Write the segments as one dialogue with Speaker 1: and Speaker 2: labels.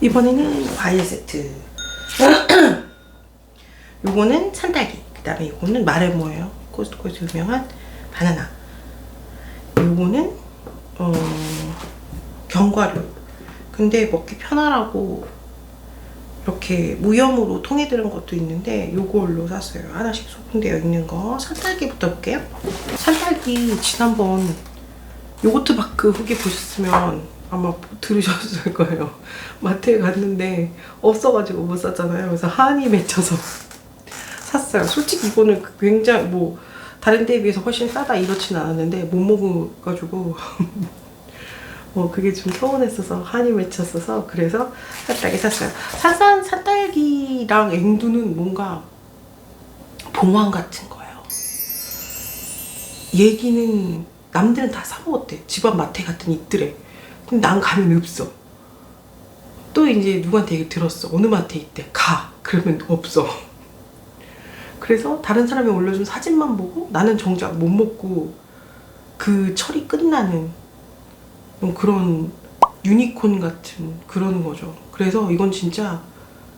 Speaker 1: 이번에는 과일 세트. 요거는 산딸기, 그 다음에 요거는 마레모예요. 코스트코에서 유명한 바나나. 요거는 견과류. 근데 먹기 편하라고 이렇게 무염으로 통에 들은 것도 있는데 요걸로 샀어요. 하나씩 소분되어 있는 거. 산딸기부터 볼게요. 산딸기 지난번 요거트 바크 후기 보셨으면 아마 들으셨을 거예요. 마트에 갔는데 없어가지고 못 샀잖아요. 그래서 한이 맺혀서 샀어요. 솔직히 이거는 굉장히 뭐 다른 데에 비해서 훨씬 싸다 이렇진 않았는데 못 먹어가지고 그게 좀 서운했어서 한이 맺혔어서 그래서 산딸기 샀어요. 산딸기랑 앵두는 뭔가 봉황 같은 거예요. 얘기는 남들은 다 사 먹었대. 집 앞 마트에 갔더니 있더래. 근데 난 가면 없어. 또 이제 누구한테 얘기 들었어. 어느 마트에 있대. 가. 그러면 없어. 그래서 다른 사람이 올려준 사진만 보고 나는 정작 못 먹고 그 철이 끝나는 그런 유니콘 같은 그런 거죠. 그래서 이건 진짜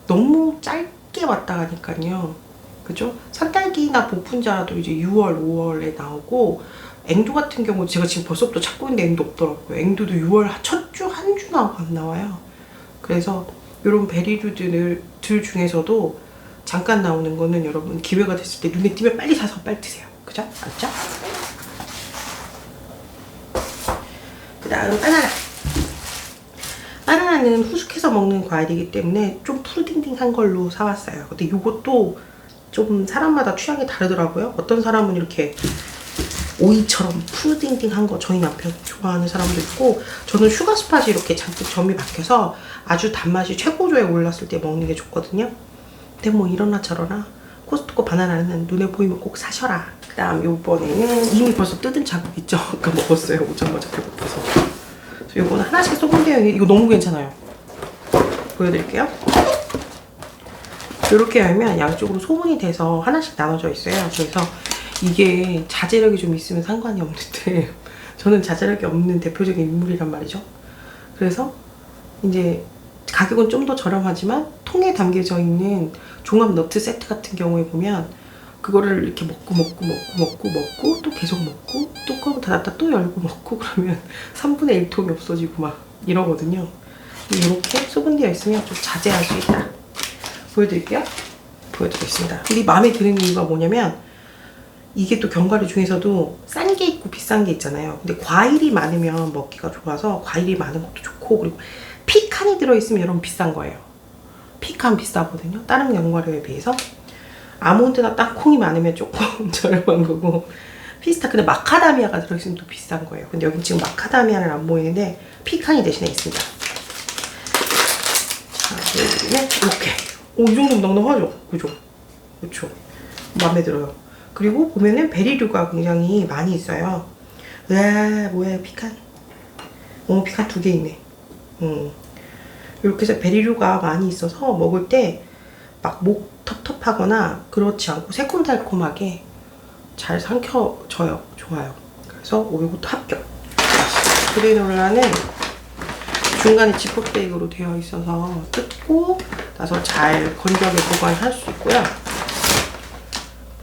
Speaker 1: 너무 짧게 왔다 가니까요. 그죠? 산딸기나 복분자도 이제 6월, 5월에 나오고 앵두 같은 경우 제가 지금 벌써부터 찾고 있는데 앵두 없더라고요. 앵두도 6월 첫 주, 한 주 나오고 안 나와요. 그래서 이런 베리류들 중에서도 잠깐 나오는 거는 여러분 기회가 됐을 때 눈에 띄면 빨리 사서 빨리 드세요. 그죠? 알죠? 그 다음 바나나. 바나나는 후숙해서 먹는 과일이기 때문에 좀 푸르딩딩한 걸로 사왔어요. 근데 이것도 좀 사람마다 취향이 다르더라고요. 어떤 사람은 이렇게 오이처럼 푸르딩딩한 거 저희 남편 좋아하는 사람도 있고 저는 슈가스팟이 이렇게 잔뜩 점이 박혀서 아주 단맛이 최고조에 올랐을 때 먹는 게 좋거든요. 근데 뭐 이러나 저러나 코스트코 바나나는 눈에 보이면 꼭 사셔라. 그 다음 요번에는 이미 벌써 뜯은 자국 있죠? 아까 먹었어요. 오자마자 배고파서. 그래서 요거는 하나씩 소분되어 있는 이거 너무 괜찮아요. 보여드릴게요. 이렇게 열면 양쪽으로 소분이 돼서 하나씩 나눠져 있어요. 그래서 이게 자제력이 좀 있으면 상관이 없는데 저는 자제력이 없는 대표적인 인물이란 말이죠. 그래서 이제 가격은 좀 더 저렴하지만 통에 담겨져 있는 종합 너트 세트 같은 경우에 보면 그거를 이렇게 먹고 또 계속 먹고 뚜껑 닫았다 또 열고 먹고 그러면 3분의 1 통이 없어지고 막 이러거든요. 이렇게 소분되어 있으면 좀 자제할 수 있다. 보여드리겠습니다. 근데 마음에 드는 이유가 뭐냐면 이게 또 견과류 중에서도 싼 게 있고 비싼 게 있잖아요. 근데 과일이 많으면 먹기가 좋아서 과일이 많은 것도 좋고 그리고 피칸이 들어있으면 여러분 비싼 거예요. 피칸 비싸거든요. 다른 견과류에 비해서. 아몬드나 땅콩이 많으면 조금 저렴한 거고 피스타 근데 마카다미아가 들어있으면 또 비싼 거예요. 근데 여긴 지금 마카다미아는 안 보이는데 피칸이 대신에 있습니다. 자, 이렇게. 이 정도면 넉넉하죠? 그죠? 그쵸? 마음에 들어요. 그리고 보면은 베리류가 굉장히 많이 있어요. 으아, 뭐야, 피칸. 피칸 2개 있네. 이렇게 해서 베리류가 많이 있어서 먹을 때 막 목 텁텁하거나 그렇지 않고 새콤달콤하게 잘 삼켜져요. 좋아요. 그래서 이것도 합격. 그래놀라는 중간에 지퍼백으로 되어 있어서 뜯고 나서 잘 건조하게 보관할 수 있고요.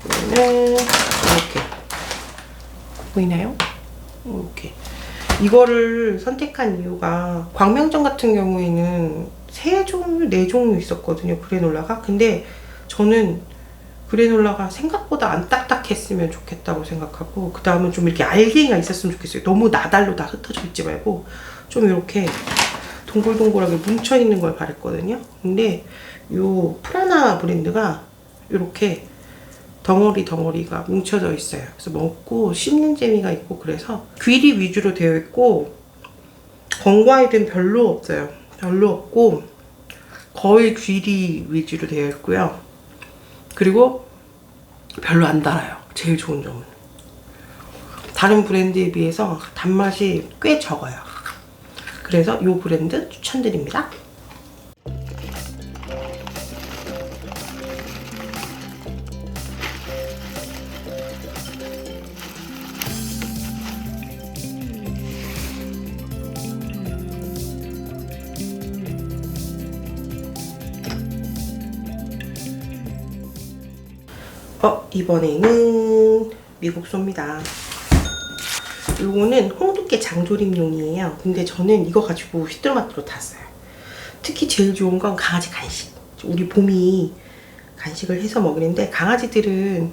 Speaker 1: 그러면은 이렇게 보이나요? 이렇게 이거를 선택한 이유가 광명점 같은 경우에는 3종류, 4종류 있었거든요. 그래놀라가. 근데 저는 그래놀라가 생각보다 안 딱딱했으면 좋겠다고 생각하고 그 다음은 좀 이렇게 알갱이가 있었으면 좋겠어요. 너무 나달로 다 흩어져 있지 말고 좀 이렇게 동글동글하게 뭉쳐있는 걸 바랬거든요. 근데 요 프라나 브랜드가 이렇게 덩어리가 뭉쳐져 있어요. 그래서 먹고 씹는 재미가 있고 그래서 귀리 위주로 되어 있고 건과일은 별로 없어요. 별로 없고 거의 귀리 위주로 되어 있고요. 그리고 별로 안 달아요. 제일 좋은 점은. 다른 브랜드에 비해서 단맛이 꽤 적어요. 그래서 이 브랜드 추천드립니다. 이번에는 미국소입니다. 요거는 홍두깨 장조림용이에요. 근데 저는 이거 가지고 휘뚜루마뚜루 탔어요. 특히 제일 좋은 건 강아지 간식. 우리 봄이 간식을 해서 먹는데, 강아지들은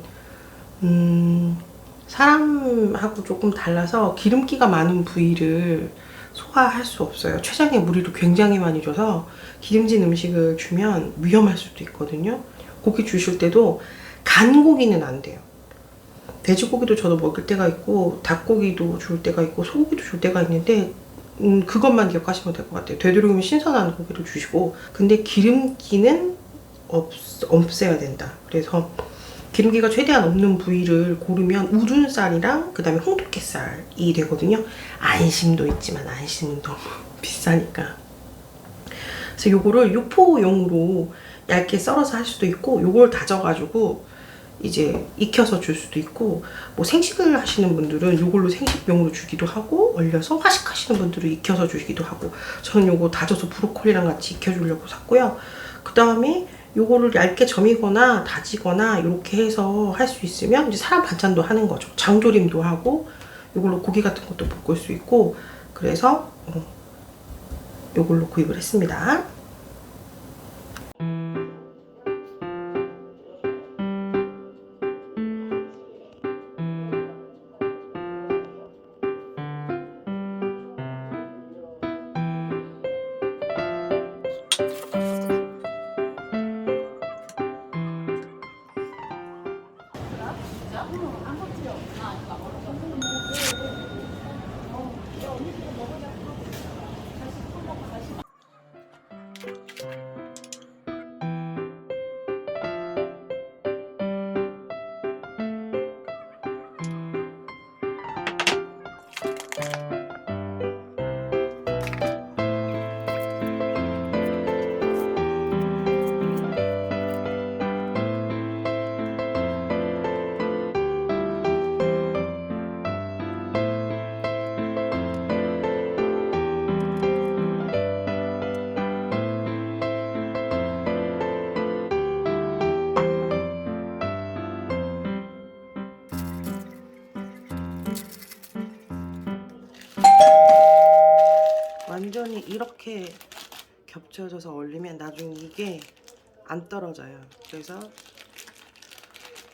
Speaker 1: 사람하고 조금 달라서 기름기가 많은 부위를 소화할 수 없어요. 췌장에 무리를 굉장히 많이 줘서 기름진 음식을 주면 위험할 수도 있거든요. 고기 주실 때도 간 고기는 안 돼요. 돼지고기도 저도 먹을 때가 있고, 닭고기도 줄 때가 있고, 소고기도 줄 때가 있는데, 그것만 기억하시면 될 것 같아요. 되도록이면 신선한 고기를 주시고, 근데 기름기는 없애야 된다. 그래서 기름기가 최대한 없는 부위를 고르면 우둔살이랑 그 다음에 홍두깨살이 되거든요. 안심도 있지만 안심은 너무 비싸니까. 그래서 요거를 육포용으로 얇게 썰어서 할 수도 있고, 요걸 다져가지고 이제 익혀서 줄 수도 있고, 뭐 생식을 하시는 분들은 요걸로 생식용으로 주기도 하고, 얼려서 화식하시는 분들은 익혀서 주기도 하고, 저는 요거 다져서 브로콜리랑 같이 익혀주려고 샀고요. 그 다음에 요거를 얇게 점이거나 다지거나 이렇게 해서 할 수 있으면 이제 사람 반찬도 하는 거죠. 장조림도 하고, 요걸로 고기 같은 것도 볶을 수 있고, 그래서 요걸로 구입을 했습니다. 완전히 이렇게 겹쳐져서 얼리면 나중에 이게 안 떨어져요. 그래서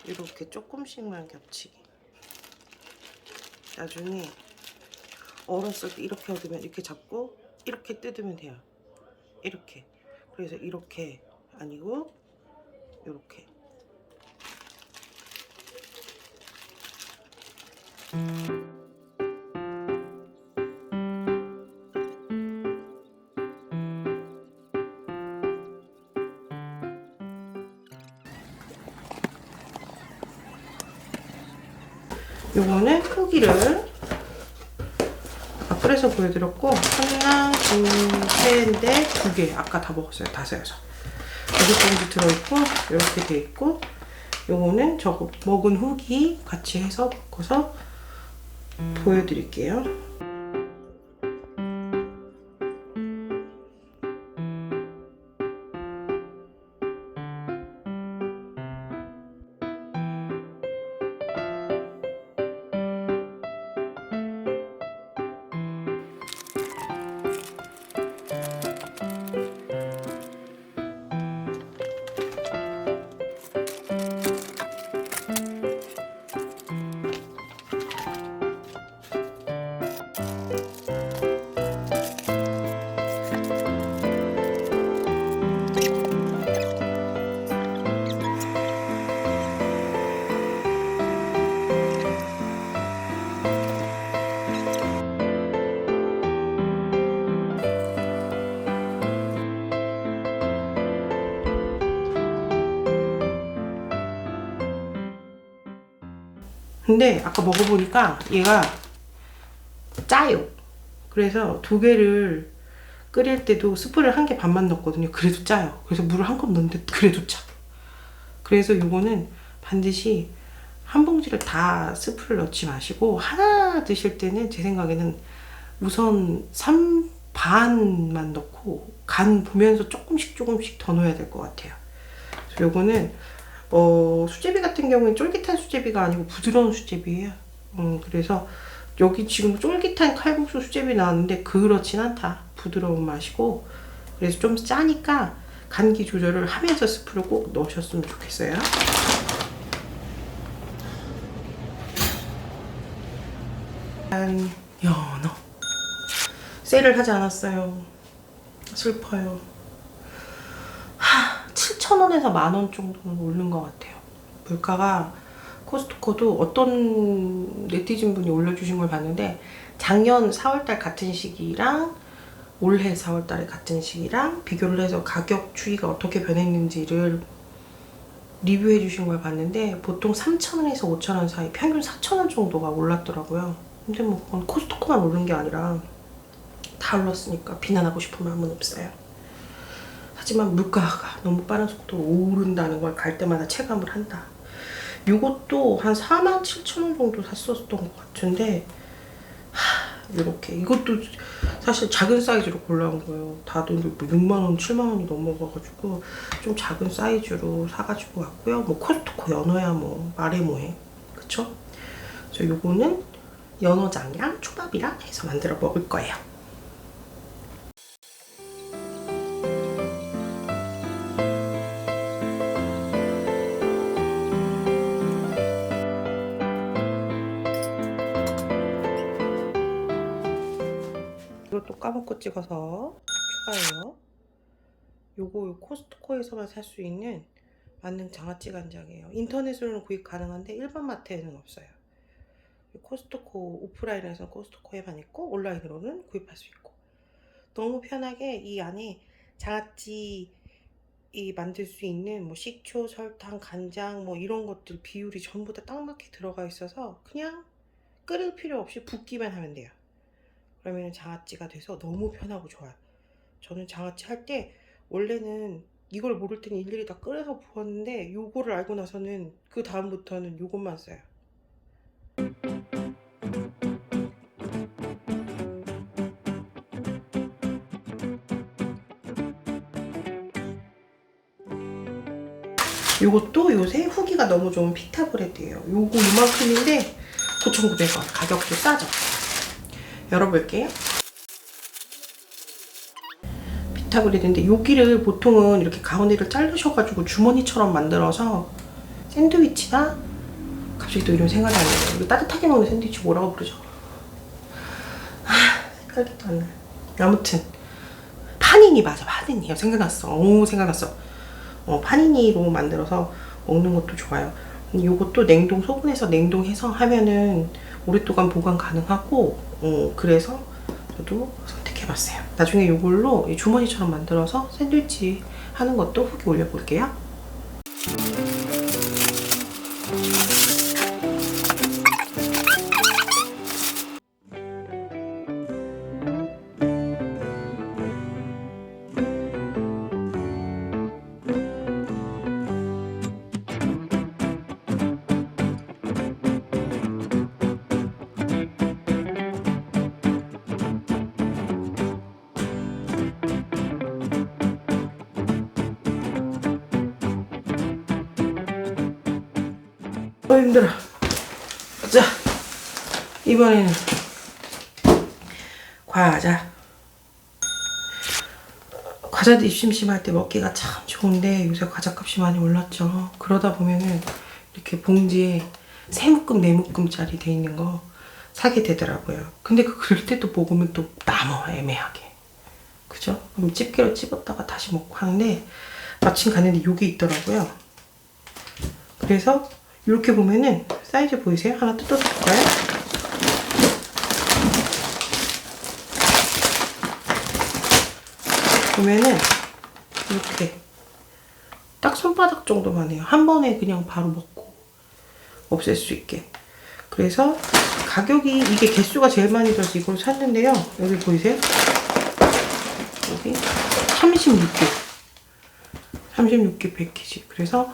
Speaker 1: 이렇게 조금씩만 겹치기. 나중에 얼었을 때 이렇게 얻으면 이렇게 잡고 이렇게 뜯으면 돼요. 이렇게. 그래서 이렇게 아니고 이렇게. 요거는 크기를 아까 끓여서 보여드렸고, 하나, 둘, 셋인데 2개. 아까 다 먹었어요. 다섯에서. 6봉지 들어있고, 이렇게 돼 있고, 요거는 저거 먹은 후기 같이 해서 볶아서 보여드릴게요. 근데 아까 먹어보니까 얘가 짜요. 그래서 2개를 끓일 때도 스프를 1개 반만 넣었거든요. 그래도 짜요. 그래서 물을 1컵 넣는데 그래도 짜. 그래서 이거는 반드시 한 봉지를 다 스프를 넣지 마시고, 하나 드실 때는 제 생각에는 우선 반만 넣고 간 보면서 조금씩 더 넣어야 될 것 같아요. 그래서 요거는 수제비 같은 경우는 쫄깃한 수제비가 아니고 부드러운 수제비예요. 그래서 여기 지금 쫄깃한 칼국수 수제비 나왔는데 그렇진 않다. 부드러운 맛이고, 그래서 좀 짜니까 간기 조절을 하면서 스프를 꼭 넣으셨으면 좋겠어요. 연어 세일을 하지 않았어요. 슬퍼요. 7,000원에서 10,000원 정도는 오른 것 같아요. 물가가. 코스트코도 어떤 네티즌 분이 올려주신 걸 봤는데, 작년 4월달 같은 시기랑 올해 4월달에 같은 시기랑 비교를 해서 가격 추이가 어떻게 변했는지를 리뷰해 주신 걸 봤는데, 보통 3,000원에서 5,000원 사이, 평균 4,000원 정도가 올랐더라고요. 근데 뭐 그건 코스트코만 오른 게 아니라 다 올랐으니까 비난하고 싶은 마음은 없어요. 하지만 물가가 너무 빠른 속도로 오른다는 걸 갈 때마다 체감을 한다. 이것도 한 47,000원 정도 샀었던 것 같은데, 이렇게 이것도 사실 작은 사이즈로 골라온 거예요. 다들 6만원, 7만원이 넘어가가지고 좀 작은 사이즈로 사가지고 왔고요. 뭐 코스트코 연어야 뭐 말해 뭐해, 그쵸? 그래서 요거는 연어장이랑 초밥이랑 해서 만들어 먹을 거예요. 이것도 까먹고 찍어서 추가해요. 요거 코스트코에서만 살 수 있는 만능 장아찌 간장이에요. 인터넷으로는 구입 가능한데 일반 마트에는 없어요. 코스트코 오프라인에서는 코스트코에만 있고 온라인으로는 구입할 수 있고, 너무 편하게 이 안에 장아찌 만들 수 있는 뭐 식초, 설탕, 간장 뭐 이런 것들 비율이 전부 다 딱 맞게 들어가 있어서 그냥 끓일 필요 없이 붓기만 하면 돼요. 그러면 장아찌가 돼서 너무 편하고 좋아요. 저는 장아찌 할 때 원래는 이걸 모를 때는 일일이 다 끓여서 부었는데, 요거를 알고 나서는 그 다음부터는 요것만 써요. 요것도 요새 후기가 너무 좋은 피타브레드예요. 요거 이만큼인데 9,900원. 가격도 싸죠. 열어볼게요. 피타브레드인데 여기를 보통은 이렇게 가운데를 자르셔가지고 주머니처럼 만들어서 샌드위치나, 갑자기 또 이름 생각이 안 나요. 이거 따뜻하게 먹는 샌드위치 뭐라고 부르죠? 생각도 안 나요. 아무튼 파니니, 맞아, 파니니요. 생각났어. 생각났어. 파니니로 만들어서 먹는 것도 좋아요. 요것도 냉동, 소분해서 냉동해서 하면은 오랫동안 보관 가능하고, 그래서 저도 선택해봤어요. 나중에 요걸로 주머니처럼 만들어서 샌드위치 하는 것도 후기 올려볼게요. 힘들어. 자, 이번에는 과자도 심심할 때 먹기가 참 좋은데 요새 과자값이 많이 올랐죠. 그러다 보면은 이렇게 봉지에 3묶음 4묶음짜리 돼 있는 거 사게 되더라고요. 근데 그럴 때 또 먹으면 또 남아, 애매하게. 그죠? 그럼 집게로 찝었다가 다시 먹고 하는데, 마침 갔는데 요게 있더라고요. 그래서 이렇게 보면은 사이즈 보이세요? 하나 뜯어서 볼까요? 보면은 이렇게 딱 손바닥 정도만 해요. 한 번에 그냥 바로 먹고 없앨 수 있게. 그래서 가격이, 이게 개수가 제일 많이 들어서 이걸 샀는데요. 여기 보이세요? 여기 36개 패키지. 그래서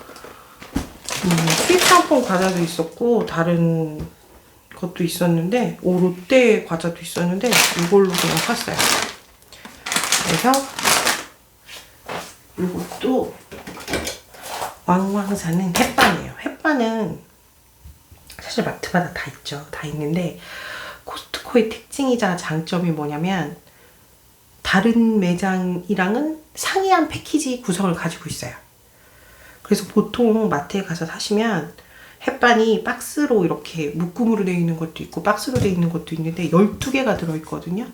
Speaker 1: 수입 상품 과자도 있었고 다른 것도 있었는데, 롯데 과자도 있었는데 이걸로 그냥 샀어요. 그래서 이것도 왕왕사는 햇반이에요. 햇반은 사실 마트마다 다 있죠. 다 있는데 코스트코의 특징이자 장점이 뭐냐면 다른 매장이랑은 상이한 패키지 구성을 가지고 있어요. 그래서 보통 마트에 가서 사시면 햇반이 박스로 이렇게 묶음으로 되어 있는 것도 있고 박스로 되어 있는 것도 있는데 12개가 들어있거든요.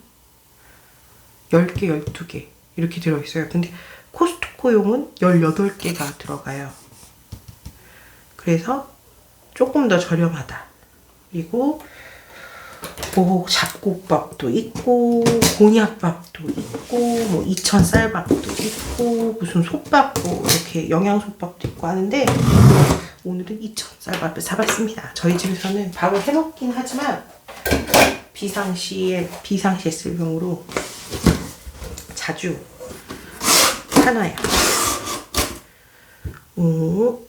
Speaker 1: 10개, 12개 이렇게 들어있어요. 근데 코스트코용은 18개가 들어가요. 그래서 조금 더 저렴하다. 그리고 뭐 잡곡밥도 있고 곤약밥도 있고 뭐 이천 쌀밥도 있고 무슨 솥밥도 이렇게 영양솥밥도 있고 하는데 오늘은 이천 쌀밥을 사봤습니다. 저희 집에서는 밥을 해먹긴 하지만 비상시에 쓸 용으로 자주 하나요.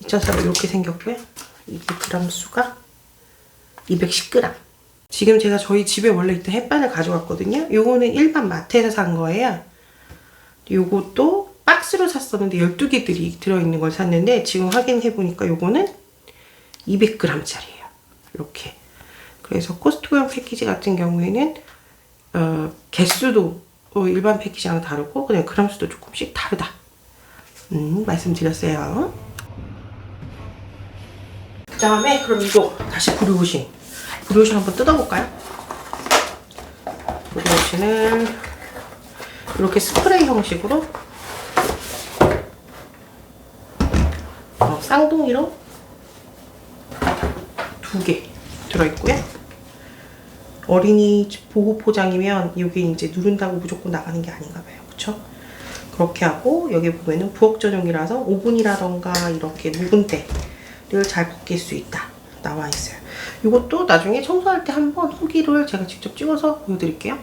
Speaker 1: 이천 쌀밥 이렇게 생겼고요. 이게 그람 수가 210g. 지금 제가 저희 집에 원래 있던 햇반을 가져왔거든요. 요거는 일반 마트에서 산 거예요. 요것도 박스로 샀었는데 12개들이 들어있는 걸 샀는데 지금 확인해보니까 요거는 200g짜리예요. 이렇게. 그래서 코스트코용 패키지 같은 경우에는 개수도 일반 패키지랑 다르고 그냥 그람수도 조금씩 다르다. 말씀드렸어요. 그 다음에 그럼 이거 다시 브루오신 한번 뜯어볼까요? 브루오신을 이렇게 스프레이 형식으로 쌍둥이로 2개 들어있고요. 어린이 보호 포장이면 이게 이제 누른다고 무조건 나가는 게 아닌가 봐요. 그쵸? 그렇게 하고 여기 보면은 부엌 전용이라서 오븐이라던가 이렇게 묵은 때를 잘 벗길 수 있다 나와 있어요. 이것도 나중에 청소할 때 한번 후기를 제가 직접 찍어서 보여드릴게요.